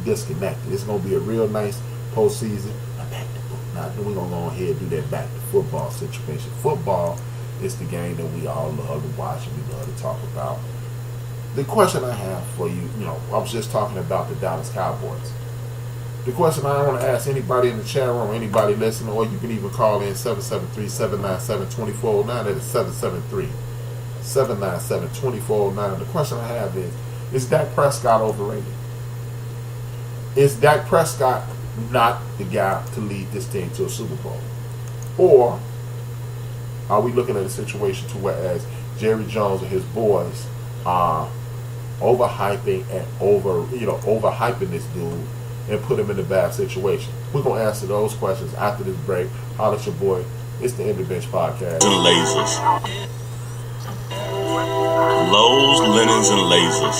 disconnected. It's going to be a real nice postseason. Now we're going to go ahead and do that back to football situation. Football is the game that we all love to watch and we love to talk about. The question I have for you, I was just talking about the Dallas Cowboys. The question I want to ask anybody in the chat room, anybody listening, or you can even call in 773-797-2409. That is 773-797-2409. The question I have is Dak Prescott overrated? Is Dak Prescott not the guy to lead this team to a Super Bowl? Or are we looking at a situation to whereas Jerry Jones and his boys are overhyping and overhyping this dude and put him in a bad situation? We're going to answer those questions after this break. Holla at your boy. It's the In the Bench Podcast. And lasers. Lowe's, linens, and lasers.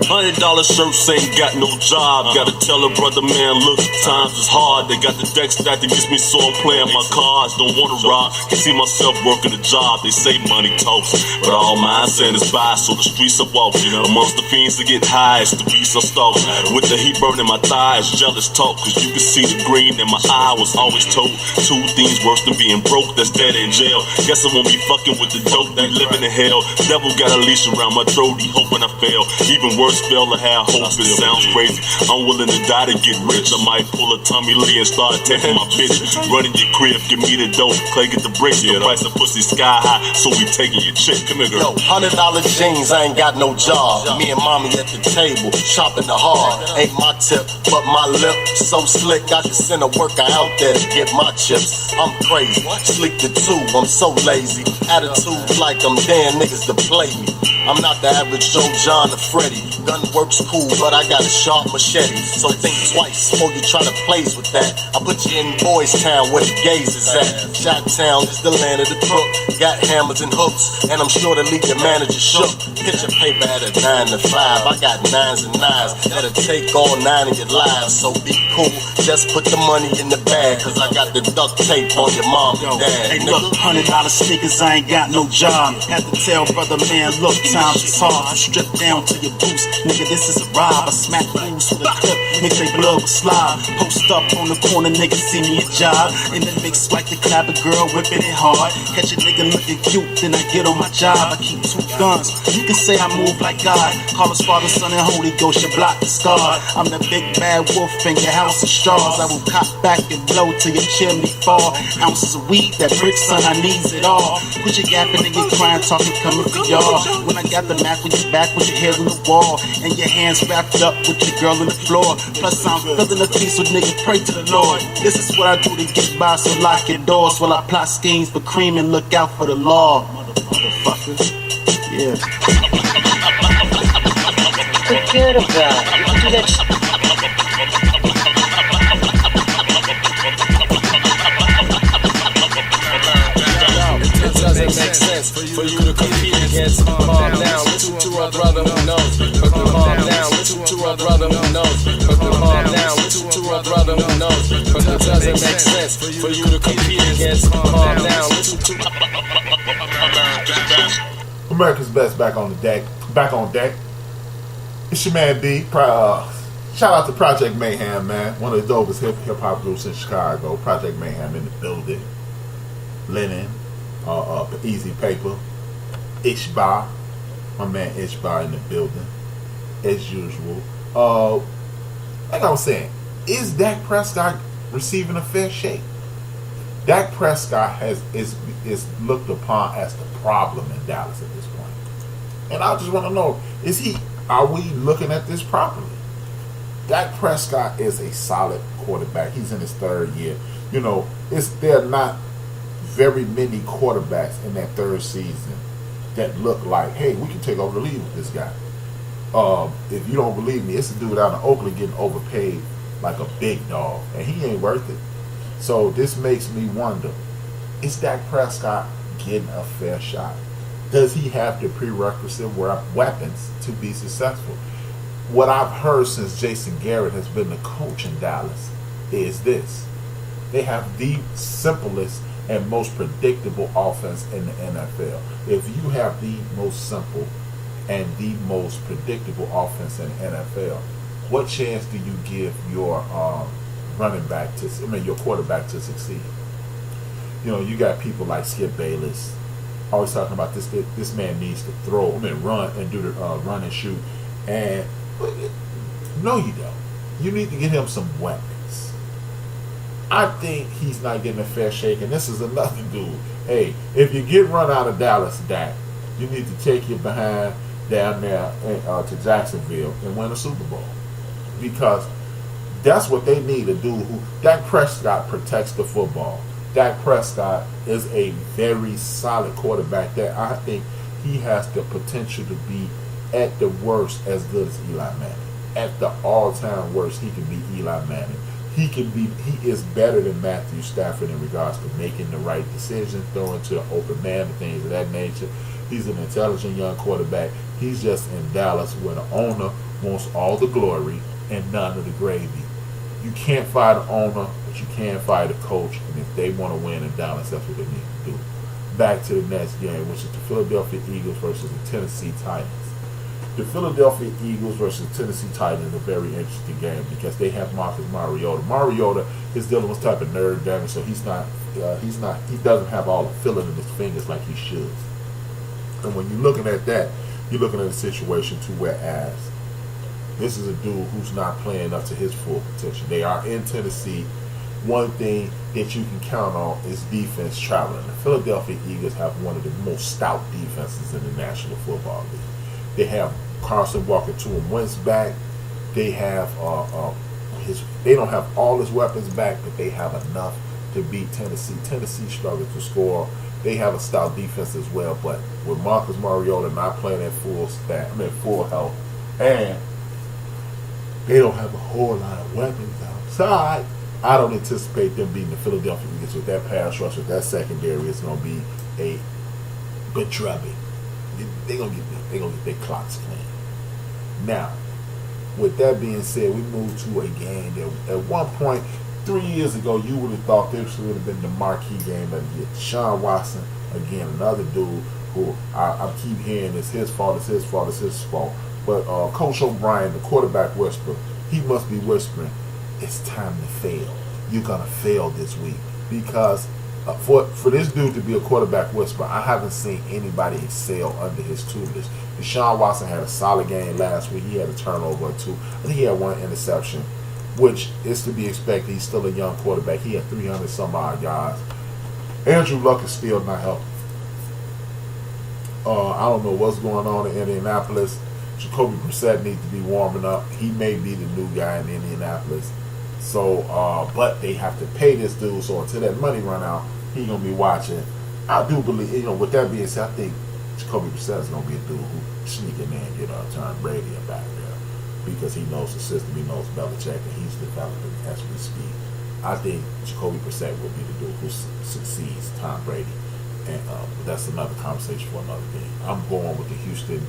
$100 shirts ain't got no job. Gotta tell a brother, man, look, times is hard. They got the deck stacked against me, so I'm playing my cards. Don't wanna rob, can see myself working a job. They say money talks, but all mine saying is buy, so the streets are walk. Amongst the fiends that get high, it's the beast I stalk. With the heat burning my thighs, jealous talk, cause you can see the green in my eye. Was always told two things worse than being broke, that's dead in jail. Guess I won't be fucking with the dope, that living in hell. Devil got a leash around my throat, he hoping I fail. Even worse, fail to have hope, it sounds crazy. I'm willing to die to get rich. I might pull a Tommy Lee and start taking my bitch. Running your crib, give me the dope. Clay get the bricks, the price of pussy sky high, so we taking your chick. Come here, girl. Yo, $100 jeans, I ain't got no job. Me and mommy at the table, shopping the hard. Ain't my tip, but my lip so slick, I can send a worker out there to get my chips. I'm crazy, sleep the two, I'm so lazy. Attitude like I'm damn niggas to play me. I'm not the average Joe John or Freddy. Gun works cool, but I got a sharp machete. So think twice before you try to plays with that. I put you in Boys Town where the gays is at. Shot Town is the land of the crook. Got hammers and hooks, and I'm sure to leave your manager shook. Picture paper at a 9 to 5. I got 9s and 9s that'll take all 9 of your lives. So be cool, just put the money in the bag, cause I got the duct tape on your mom and dad. Hey, look, $100 sneakers, I ain't got no job. Had to tell brother, man, look, times is hard. So strip down to your boots, nigga, this is a rob. I smack fools with a clip, mix they blood with slob. Post up on the corner, nigga, see me a job. In the mix like the clapper girl, whipping it hard. Catch a nigga looking cute, then I get on my job. I keep 2 guns, you can say I move like God. Call us Father, Son, and Holy Ghost, your block is scarred. I'm the big bad wolf in your house of straws. I will cop back and blow till your chimney fall. Ounces of weed, that brick, son, I needs it all. Quit your yapping and your crying, talking, coming for y'all. When I got the Mac with your back, with your head on the wall, and your hands wrapped up with your girl on the floor. Plus I'm filling the feast with niggas, pray to the Lord. This is what I do to get by, so lock your doors while I plot schemes for cream and look out for the law. Motherfuckers. Yeah. Forget about it. You do that It doesn't make sense for you to compete against calm down. Listen to a brother who knows. But the calm down. Listen to a brother who knows. But the calm down. Listen to a brother who knows. But it doesn't make sense for you to compete against calm down. Listen to America's Best back on the deck. Back on deck. It's your man D. Shout out to Project Mayhem, man. One of the dopest hip hop groups in Chicago. Project Mayhem in the building. Lennon, Easy Paper, Ishba, my man Ishba in the building, as usual. Like I was saying, is Dak Prescott receiving a fair shake? Dak Prescott is looked upon as the problem in Dallas at this point. And I just want to know, are we looking at this properly? Dak Prescott is a solid quarterback. He's in his 3rd year. There are not very many quarterbacks in that 3rd season that look like, hey, we can take over the league with this guy. If you don't believe me, it's a dude out of Oakland getting overpaid like a big dog, and he ain't worth it. So this makes me wonder, is Dak Prescott getting a fair shot? Does he have the prerequisite weapons to be successful? What I've heard since Jason Garrett has been the coach in Dallas is this: they have the simplest and most predictable offense in the NFL. If you have the most simple and the most predictable offense in the NFL, what chance do you give your your quarterback to succeed? You know, you got people like Skip Bayless always talking about this man needs to run and do the run and shoot. And no, you don't. You need to get him some weapons. I think he's not getting a fair shake, and this is another dude. Hey, if you get run out of Dallas, Dak, you need to take your behind down there to Jacksonville and win a Super Bowl, because that's what they need to do. Dak Prescott protects the football. Dak Prescott is a very solid quarterback that I think he has the potential to be, at the worst, as good as Eli Manning. At the all-time worst, he can be Eli Manning. He is better than Matthew Stafford in regards to making the right decisions, throwing to the open man, and things of that nature. He's an intelligent young quarterback. He's just in Dallas where the owner wants all the glory and none of the gravy. You can't fire the owner, but you can fire the coach. And if they want to win in Dallas, that's what they need to do. Back to the next game, which is the Philadelphia Eagles versus the Tennessee Titans. The Philadelphia Eagles versus Tennessee Titans is a very interesting game because they have Marcus Mariota. Mariota is dealing with type of nerve damage, so he doesn't have all the feeling in his fingers like he should. And when you're looking at that, you're looking at a situation to whereas this is a dude who's not playing up to his full potential. They are in Tennessee. One thing that you can count on is defense traveling. The Philadelphia Eagles have one of the most stout defenses in the National Football League. They have Carson Walker 2 and Wentz back. They have they don't have all his weapons back, but they have enough to beat Tennessee. Tennessee struggled to score. They have a stout defense as well, but with Marcus Mariota not playing at full health, and they don't have a whole lot of weapons outside, I don't anticipate them beating the Philadelphia Eagles with that pass rush, with that secondary. It's going to be a good drubbing. They're going to get their clocks clean. Now, with that being said, we move to a game that at one point 3 years ago you would have thought this would have been the marquee game of the year. Deshaun Watson, again, another dude who I keep hearing it's his fault. But Coach O'Brien, the quarterback whisperer, he must be whispering, it's time to fail. You're going to fail this week. Because for this dude to be a quarterback whisperer, I haven't seen anybody excel under his tutelage. Deshaun Watson had a solid game last week. He had a turnover or two. I think he had one interception, which is to be expected. He's still a young quarterback. He had 300 some odd yards. Andrew Luck is still not healthy. I don't know what's going on in Indianapolis. Jacoby Brissett needs to be warming up. He may be the new guy in Indianapolis. So, but they have to pay this dude. So until that money run out, he's gonna be watching. I do believe, with that being said, I think Jacoby Brissett is gonna be a dude who sneak in there and get Tom Brady back there because he knows the system, he knows Belichick, and he's developing as we speak. I think Jacoby Brissett will be the dude who succeeds Tom Brady, and that's another conversation for another day. I'm going with the Houston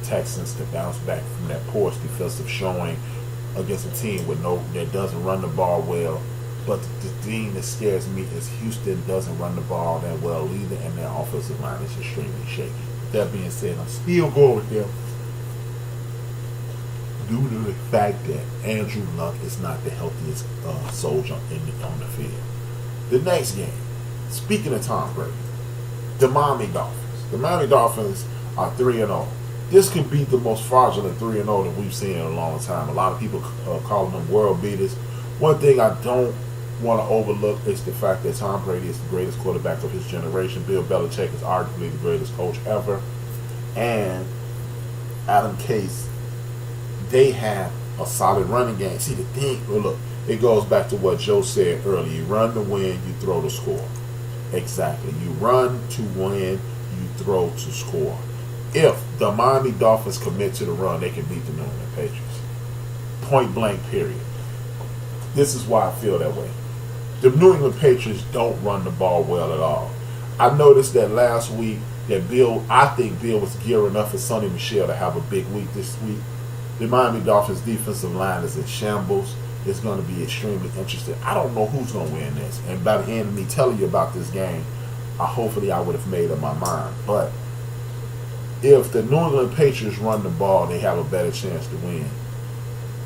Texans to bounce back from that poor defensive showing against a team that doesn't run the ball well. But the thing that scares me is Houston doesn't run the ball that well either, and their offensive line is extremely shaky. That being said, I'm still going with them due to the fact that Andrew Luck is not the healthiest soldier on the field. The next game, speaking of Tom Brady, the Miami Dolphins. The Miami Dolphins are 3-0. This could be the most fraudulent 3-0 that we've seen in a long time. A lot of people calling them world beaters. One thing I don't want to overlook is the fact that Tom Brady is the greatest quarterback of his generation. Bill Belichick is arguably the greatest coach ever. And Adam Case, they have a solid running game. See, the thing, look, it goes back to what Joe said earlier. You run to win, you throw to score. Exactly. You run to win, you throw to score. If the Miami Dolphins commit to the run, they can beat the New England Patriots. Point blank, period. This is why I feel that way. The New England Patriots don't run the ball well at all. I noticed that last week that I think Bill was gearing up for Sonny Michel to have a big week this week. The Miami Dolphins defensive line is in shambles. is going to be extremely interesting. I don't know who's going to win this. And by the end of me telling you about this game, hopefully I would have made up my mind. But if the New England Patriots run the ball, they have a better chance to win.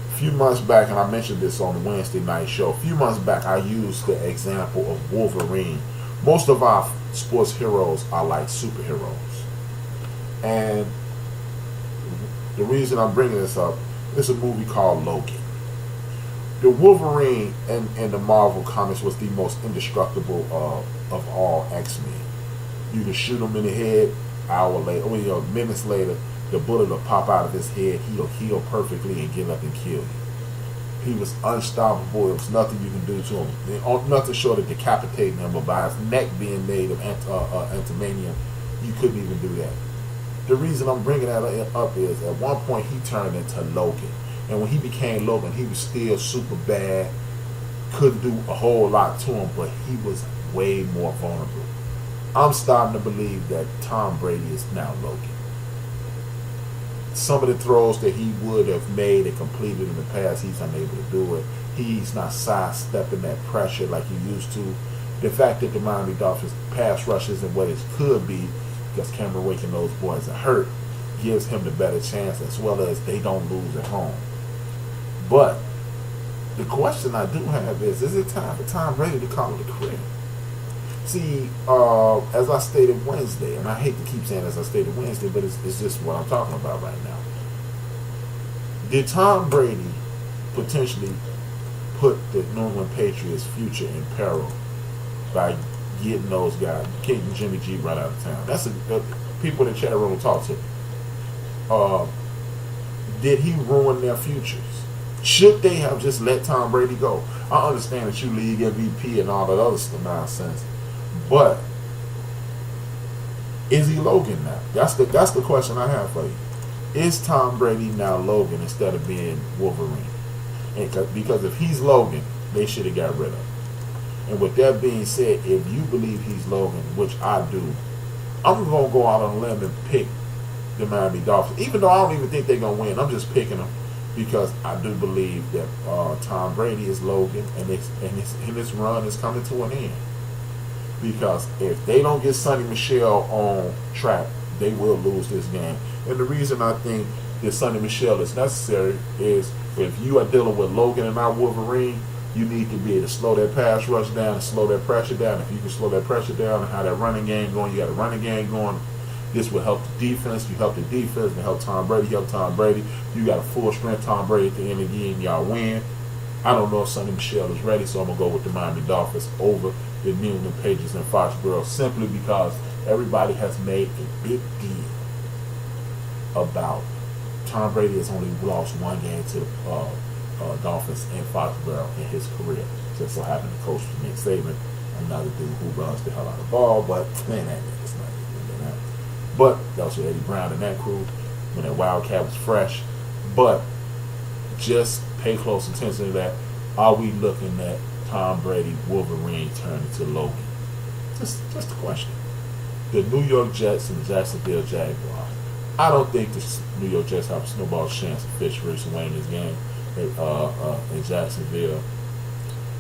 A few months back, and I mentioned this on the Wednesday night show, a few months back I used the example of Wolverine. Most of our sports heroes are like superheroes. And the reason I'm bringing this up is a movie called Logan. The Wolverine in the Marvel comics was the most indestructible of all X-Men. You can shoot him in the head, hour later, minutes later, the bullet will pop out of his head, he'll heal perfectly and get up and kill you. He was unstoppable. There was nothing you can do to him. Nothing short of decapitating him, but by his neck being made of antimonium, you couldn't even do that. The reason I'm bringing that up is at one point he turned into Logan. And when he became Logan, he was still super bad. Couldn't do a whole lot to him, but he was way more vulnerable. I'm starting to believe that Tom Brady is now Logan. Some of the throws that he would have made and completed in the past, he's unable to do it. He's not sidestepping that pressure like he used to. The fact that the Miami Dolphins pass rush isn't what it could be, because Cameron Wake and those boys are hurt, gives him the better chance, as well as they don't lose at home. But the question I do have is it time for Tom Brady to call it a career? See, as I stated Wednesday, and I hate to keep saying as I stated Wednesday, but it's just what I'm talking about right now. Did Tom Brady potentially put the New England Patriots' future in peril by getting those guys, getting Jimmy G right out of town? That's the people in the chat room talk to me. Did he ruin their futures? Should they have just let Tom Brady go? I understand that you league MVP and all that other stuff nonsense, but is he Logan now? That's the question I have for you. Is Tom Brady now Logan instead of being Wolverine? And because if he's Logan, they should have got rid of him. And with that being said, if you believe he's Logan, which I do, I'm going to go out on a limb and pick the Miami Dolphins. Even though I don't even think they're going to win, I'm just picking them because I do believe that Tom Brady is Logan, and his run is coming to an end. Because if they don't get Sonny Michel on track, they will lose this game. And the reason I think that Sonny Michel is necessary is if you are dealing with Logan and not Wolverine, you need to be able to slow that pass rush down and slow that pressure down. If you can slow that pressure down and have that running game going, you got a running game going. This will help the defense. You help the defense. You help Tom Brady. Help Tom Brady. You got a full strength Tom Brady at the end of the game. Y'all win. I don't know if Sonny Michel is ready, so I'm going to go with the Miami Dolphins over the New England Patriots in Foxborough, simply because everybody has made a big deal about Tom Brady has only lost one game to the Dolphins in Foxborough in his career. Just so happened to coach Nick Saban, another dude who runs the hell out of the ball, but man, that nigga's not even that. But that was with Eddie Brown and that crew when that Wildcat was fresh. But just pay close attention to that. Are we looking at Tom Brady, Wolverine turn into Logan? Just a question. The New York Jets and the Jacksonville Jaguars. I don't think the New York Jets have a snowball chance of Fish versus winning this game in Jacksonville.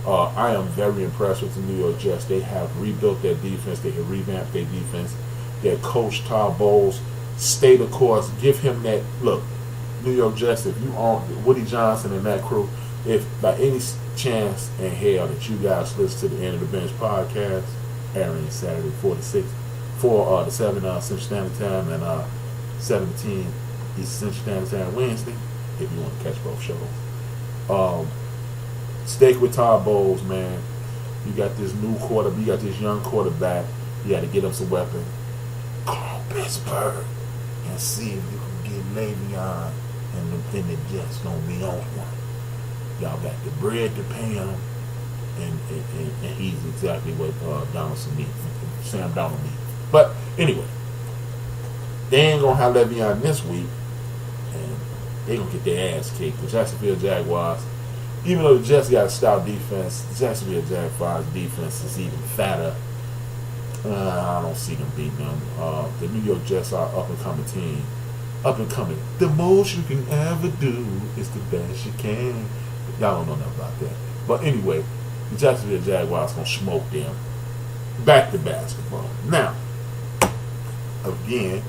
I am very impressed with the New York Jets. They have rebuilt their defense. They have revamped their defense. Their coach, Todd Bowles, stay the course. Give him that. Look, New York Jets, if you own Woody Johnson and that crew, if by any chance in hell that you guys listen to the End of the Bench podcast, airing Saturday 4 to 6, 4 to 7 Central Standard Time and 17 Eastern Central Standard Time Wednesday, if you want to catch both shows. Stick with Todd Bowles, man. You got this new quarterback. You got this young quarterback. You got to get him some weapons. Call Pittsburgh and see if you can get Le'Veon and the Jets gonna be on one. Y'all got the bread to pay him, and he's exactly what Donaldson needs. Sam Donald needs. But anyway, they ain't gonna have Le'Veon this week, and they gonna get their ass kicked. The Jacksonville Jaguars, even though the Jets got a stout defense, the Jacksonville Jaguars defense is even fatter. I don't see them beating them. The New York Jets are up and coming team. Up and coming. The most you can ever do is the best you can. Y'all don't know nothing about that. But anyway, the Jacksonville Jaguars gonna smoke them. Back to basketball. Now, again,